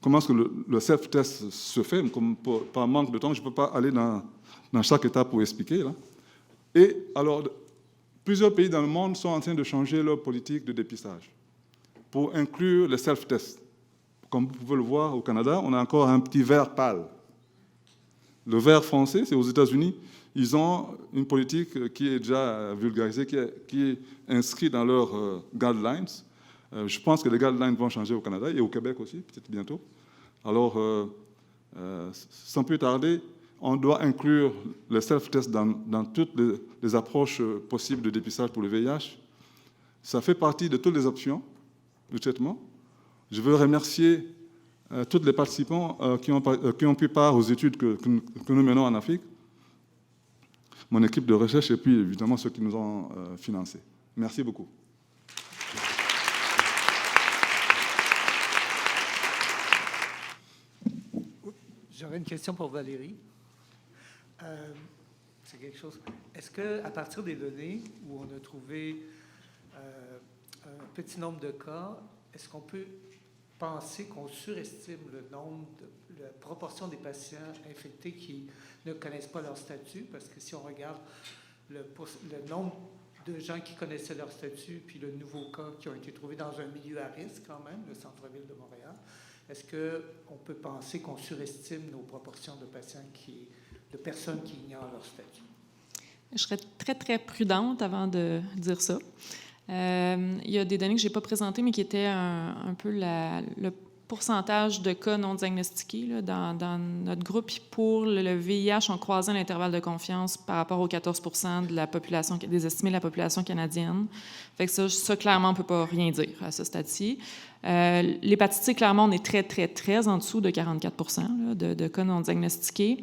comment est-ce que le self-test se fait. Par manque de temps, je ne peux pas aller dans chaque étape pour expliquer. Là. Et alors, plusieurs pays dans le monde sont en train de changer leur politique de dépistage pour inclure les self-tests. Comme vous pouvez le voir, au Canada, on a encore un petit vert pâle. Le vert foncé, c'est aux États-Unis. Ils ont une politique qui est déjà vulgarisée, qui est inscrite dans leurs guidelines. Je pense que les guidelines vont changer au Canada et au Québec aussi, peut-être bientôt. Alors, sans plus tarder, on doit inclure les self-tests dans toutes les approches possibles de dépistage pour le VIH. Ça fait partie de toutes les options de traitement. Je veux remercier tous les participants qui ont pris part aux études que nous menons en Afrique, mon équipe de recherche et puis évidemment ceux qui nous ont financés. Merci beaucoup. J'aurais une question pour Valérie. C'est quelque chose. Est-ce qu'à partir des données où on a trouvé un petit nombre de cas, est-ce qu'on peut penser qu'on surestime la proportion des patients infectés qui ne connaissent pas leur statut? Parce que si on regarde le nombre de gens qui connaissaient leur statut, puis le nouveau cas qui ont été trouvés dans un milieu à risque quand même, le centre-ville de Montréal, est-ce qu'on peut penser qu'on surestime nos proportions de patients de personnes qui ignorent leur statut? Je serais très, très prudente avant de dire ça. Il y a des données que je n'ai pas présentées, mais qui étaient un peu le pourcentage de cas non diagnostiqués là, dans notre groupe. Puis pour le VIH, on croisait l'intervalle de confiance par rapport aux 14% de la population, des estimés de la population canadienne. Fait que ça clairement, on ne peut pas rien dire à ce stade-ci. L'hépatite C, clairement, on est très, très, très en dessous de 44% là, de cas non diagnostiqués.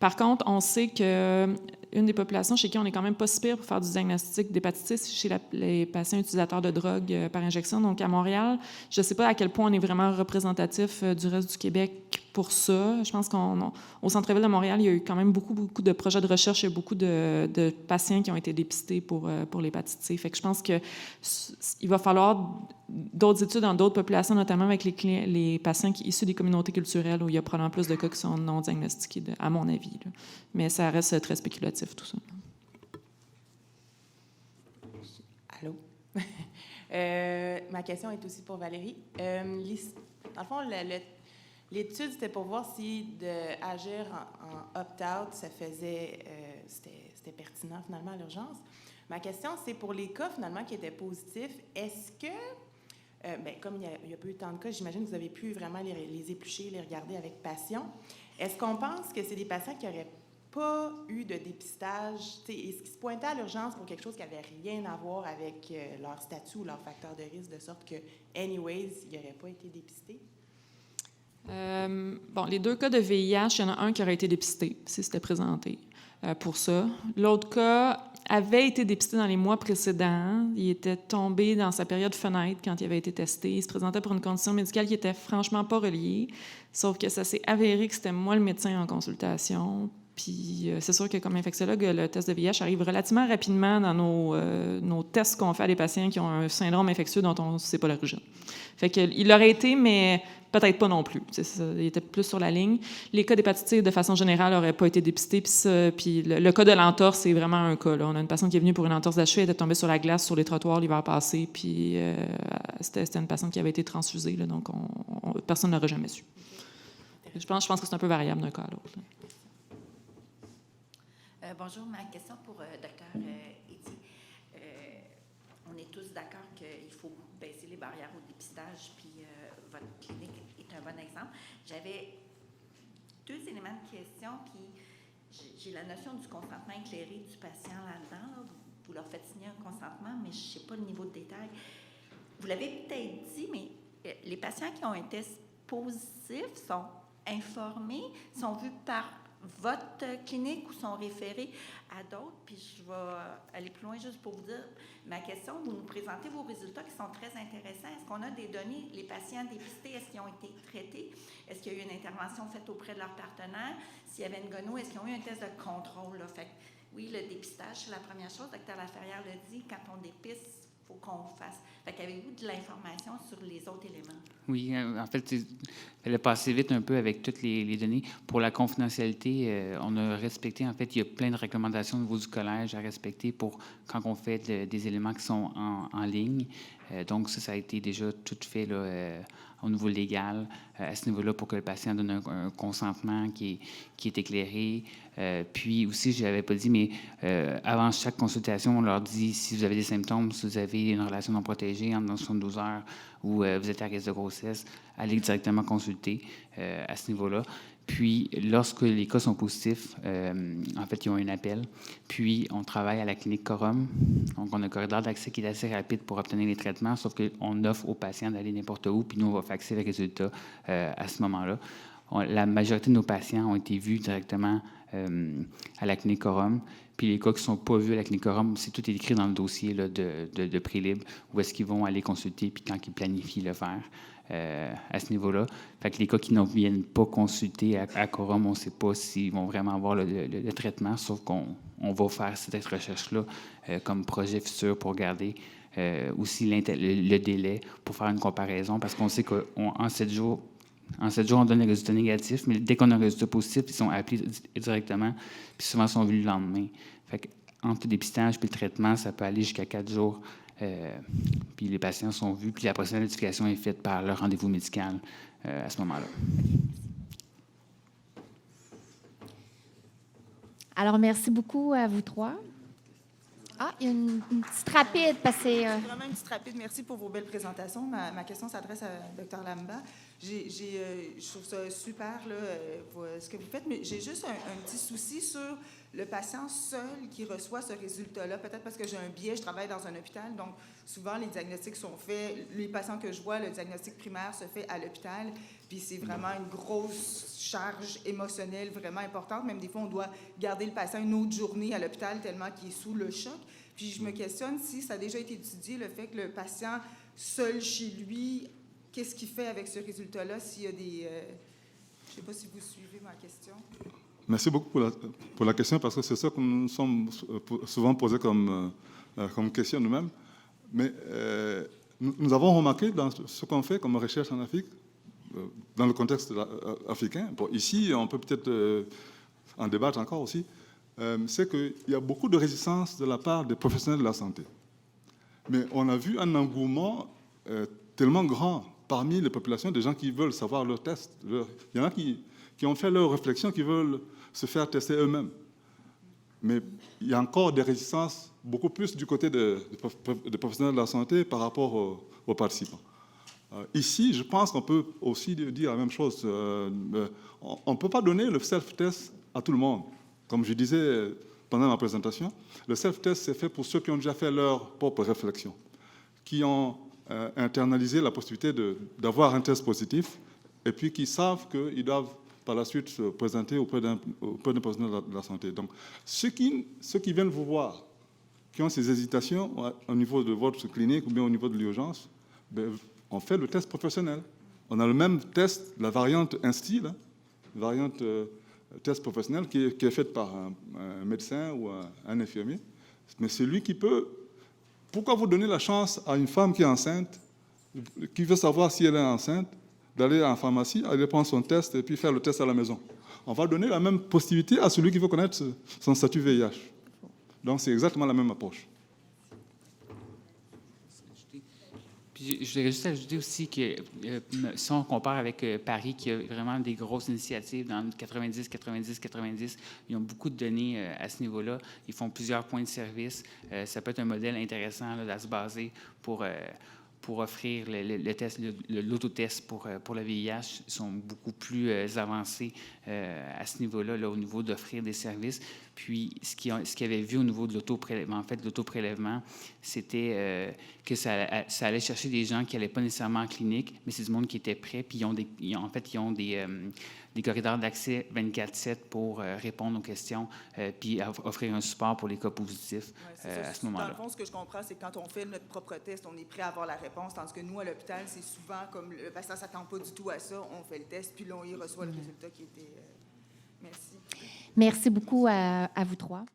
Par contre, on sait qu'une des populations chez qui on n'est quand même pas si pire pour faire du diagnostic d'hépatite C, chez les patients utilisateurs de drogue par injection. Donc, à Montréal, je ne sais pas à quel point on est vraiment représentatif du reste du Québec pour ça. Je pense qu'au Centre-Ville de Montréal, il y a eu quand même beaucoup de projets de recherche. Il y a beaucoup de patients qui ont été dépistés pour l'hépatite C. Fait que je pense qu'il va falloir d'autres études dans d'autres populations, notamment avec les patients issus des communautés culturelles où il y a probablement plus de cas qui sont non diagnostiqués, à mon avis. Là. Mais ça reste très spéculatif, tout ça. Allô? Ma question est aussi pour Valérie. Dans le fond, l'étude, c'était pour voir si d'agir en opt-out, ça faisait, c'était pertinent finalement à l'urgence. Ma question, c'est pour les cas finalement qui étaient positifs, est-ce que, comme il n'y a pas eu tant de cas, j'imagine que vous avez pu vraiment les éplucher, les regarder avec passion. Est-ce qu'on pense que c'est des patients qui n'auraient pas eu de dépistage? Est-ce qu'ils se pointaient à l'urgence pour quelque chose qui n'avait rien à voir avec leur statut ou leur facteur de risque, de sorte que, anyways, ils n'auraient pas été dépistés? Les 2 cas de VIH, il y en a un qui aurait été dépisté, si c'était présenté pour ça. L'autre cas avait été dépisté dans les mois précédents. Il était tombé dans sa période fenêtre quand il avait été testé. Il se présentait pour une condition médicale qui était franchement pas reliée, sauf que ça s'est avéré que c'était moi le médecin en consultation. Puis c'est sûr que comme infectiologue, le test de VIH arrive relativement rapidement dans nos tests qu'on fait à des patients qui ont un syndrome infectieux dont on ne sait pas l'origine. Fait qu'il aurait été, mais peut-être pas non plus. Il était plus sur la ligne. Les cas d'hépatite C, de façon générale, n'auraient pas été dépistés. Puis le cas de l'entorse, c'est vraiment un cas. Là. On a une patiente qui est venue pour une entorse d'achevée, elle était tombée sur la glace sur les trottoirs l'hiver passé, puis c'était une patiente qui avait été transfusée. Là, donc, personne n'aurait jamais su. Je pense que c'est un peu variable d'un cas à l'autre. Bonjour, ma question pour Dr. Eddy. On est tous d'accord qu'il faut baisser les barrières au dépistage, puis votre clinique est un bon exemple. J'avais 2 éléments de question, puis j'ai la notion du consentement éclairé du patient là-dedans. Là. Vous leur faites signer un consentement, mais je ne sais pas le niveau de détail. Vous l'avez peut-être dit, mais les patients qui ont un test positif sont informés, sont vus par votre clinique ou sont référés à d'autres, puis je vais aller plus loin juste pour vous dire ma question. Vous nous présentez vos résultats qui sont très intéressants. Est-ce qu'on a des données, les patients dépistés, est-ce qu'ils ont été traités? Est-ce qu'il y a eu une intervention faite auprès de leur partenaire? S'il y avait une gono, est-ce qu'ils ont eu un test de contrôle? Là? Fait que, oui, le dépistage, c'est la première chose. Dr. Laferrière l'a dit, quand on dépiste, il faut qu'on fasse. Fait qu'avez-vous de l'information sur les autres éléments? Oui, en fait, il fallait passer vite un peu avec toutes les données. Pour la confidentialité, on a respecté, en fait, il y a plein de recommandations au niveau du collège à respecter pour quand on fait des éléments qui sont en ligne. Donc, ça a été déjà tout fait là, au niveau légal, à ce niveau-là, pour que le patient donne un consentement qui est éclairé. Puis aussi, je n'avais pas dit, mais avant chaque consultation, on leur dit si vous avez des symptômes, si vous avez une relation non protégée en 72 heures ou vous êtes à risque de grossesse, allez directement consulter à ce niveau-là. Puis, lorsque les cas sont positifs, en fait, ils ont un appel. Puis, on travaille à la clinique Corum. Donc, on a un corridor d'accès qui est assez rapide pour obtenir les traitements, sauf qu'on offre aux patients d'aller n'importe où, puis nous, on va faxer les résultats à ce moment-là. La majorité de nos patients ont été vus directement à la clinique Corum. Puis les cas qui ne sont pas vus à la clinique Corum, c'est tout écrit dans le dossier là, de Prélib, où est-ce qu'ils vont aller consulter, puis quand ils planifient le faire à ce niveau-là. Fait que les cas qui ne viennent pas consulter à Corum, on ne sait pas s'ils vont vraiment avoir le traitement, sauf qu'on va faire cette recherche-là comme projet futur pour garder aussi le délai pour faire une comparaison, parce qu'on sait qu'en 7 jours, on donne les résultats négatifs, mais dès qu'on a un résultat positif, ils sont appelés directement, puis souvent, ils sont vus le lendemain. Fait que, entre le dépistage et le traitement, ça peut aller jusqu'à 4 jours. Puis les patients sont vus, puis la prochaine notification est faite par leur rendez-vous médical à ce moment-là. Alors, merci beaucoup à vous 3. Ah, il y a une petite rapide, parce que c'est... Vraiment une petite rapide. Merci pour vos belles présentations. Ma question s'adresse à Dr. Lamba. Je trouve ça super, là, ce que vous faites, mais j'ai juste un petit souci sur le patient seul qui reçoit ce résultat-là. Peut-être parce que j'ai un biais, je travaille dans un hôpital, donc souvent les diagnostics sont faits, les patients que je vois, le diagnostic primaire se fait à l'hôpital, puis c'est vraiment une grosse charge émotionnelle vraiment importante. Même des fois, on doit garder le patient une autre journée à l'hôpital tellement qu'il est sous le choc. Puis je me questionne si ça a déjà été étudié, le fait que le patient seul chez lui, qu'est-ce qu'il fait avec ce résultat-là, s'il y a Je ne sais pas si vous suivez ma question. Merci beaucoup pour la question, parce que c'est ça que nous nous sommes souvent posés comme question nous-mêmes. Mais nous avons remarqué dans ce qu'on fait comme recherche en Afrique, dans le contexte africain, bon, ici on peut peut-être en débattre encore aussi, c'est qu'il y a beaucoup de résistance de la part des professionnels de la santé. Mais on a vu un engouement tellement grand parmi les populations, des gens qui veulent savoir leurs tests. Il y en a qui ont fait leurs réflexions, qui veulent se faire tester eux-mêmes. Mais il y a encore des résistances, beaucoup plus du côté des professionnels de la santé par rapport aux participants. Ici, je pense qu'on peut aussi dire la même chose. On ne peut pas donner le self-test à tout le monde. Comme je disais pendant ma présentation, le self-test, c'est fait pour ceux qui ont déjà fait leur propre réflexion, qui ont internalisé la possibilité d'avoir un test positif et puis qui savent qu'ils doivent par la suite se présenter auprès d'un professionnel de la santé. Donc, ceux qui viennent vous voir, qui ont ces hésitations au niveau de votre clinique ou bien au niveau de l'urgence, on fait le test professionnel. On a le même test, la variante INSTI, la variante test professionnel qui est faite par un médecin ou un infirmier. Mais c'est lui qui peut... Pourquoi vous donner la chance à une femme qui est enceinte, qui veut savoir si elle est enceinte, d'aller en pharmacie, aller prendre son test et puis faire le test à la maison? On va donner la même possibilité à celui qui veut connaître son statut VIH. Donc, c'est exactement la même approche. Puis, je voudrais juste ajouter aussi que si on compare avec Paris, qui a vraiment des grosses initiatives dans le 90, ils ont beaucoup de données à ce niveau-là. Ils font plusieurs points de service. Ça peut être un modèle intéressant là, à se baser pour offrir le test, l'autotest pour le VIH. Ils sont beaucoup plus avancés à ce niveau-là, là, au niveau d'offrir des services. Puis, ce qu'ils avaient vu au niveau de l'autoprélèvement, en fait, l'autoprélelement, c'était que ça allait chercher des gens qui n'allaient pas nécessairement en clinique, mais c'est du monde qui était prêt, puis ils ont des corridors d'accès 24/7 pour répondre aux questions, puis offrir un support pour les cas positifs à ce moment-là. Dans le fond, ce que je comprends, c'est que quand on fait notre propre test, on est prêt à avoir la réponse, tandis que nous, à l'hôpital, c'est souvent comme le patient ne s'attend pas du tout à ça, on fait le test, puis là, on y reçoit le résultat qui était... Merci. Merci beaucoup à vous trois.